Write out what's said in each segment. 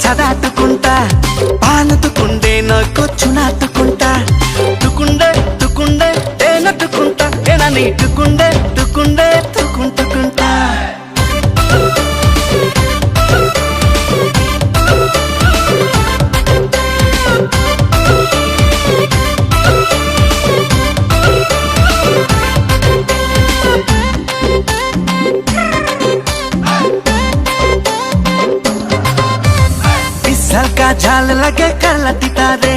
సదాటుకుంటా పానుతుకుండే నాకు నాటుకుంటా తుకుండే తుకుండే ఏనట్టుకుంటా ఏనని తుకుండే తుకుండే తుకుంటుకుంటా हल्का झाल लगे कर लतीता रे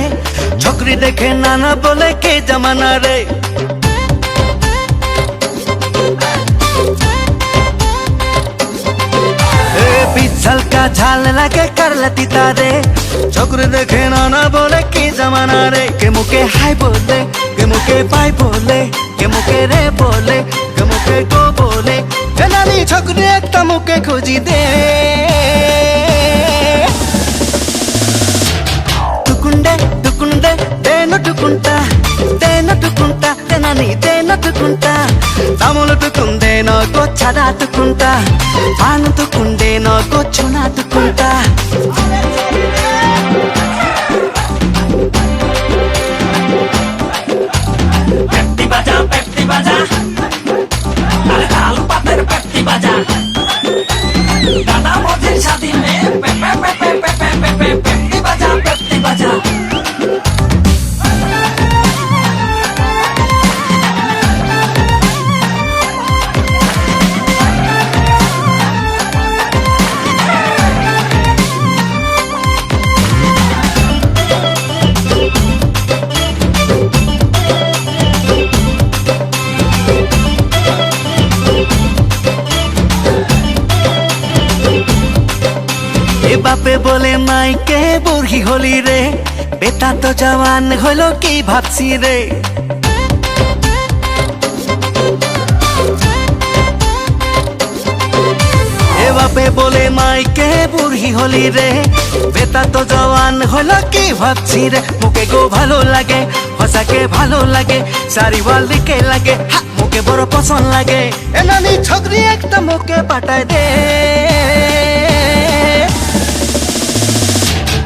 छोकरी देखे नाना बोले के जमाना रे हल्का झाल लगे कर लतीता रे छोकरी देखे नाना बोले के जमाना रे के मुके हाय बोले के मुके बाय बोले के मुके रे बोले के मुके गो बोले नानी छोकरी एक मुके खोजी दे తుకుండే దేనట్టుకుంటా దేనట్టుకుంటా తెనని దేనట్టుకుంటా తములుటుకుందే నాకు చదాటుకుంటా పానుతుకుండే నాకు చునాటుకుంటా पेप्टी बाजा अरे आलू पातेर पेप्टी बाजा दादा मोदी शादी में पे पे पे पे पे पे पे पे पेप्टी बाजा বাপে বলে মাইকে বুড়ি হলি রে বেটা তো জওয়ান হলো কি ভাবছি রে এ বাপে বলে মাইকে বুড়ি হলি রে বেটা তো জওয়ান হলো কি ভাবছি রে মুকে গো ভালো লাগে হসাকে ভালো লাগে সারিওয়াল দিকে লাগে মুকে বড় পছন্দ লাগে এ নানি ছকরি একটা মুকে পাঠায় দে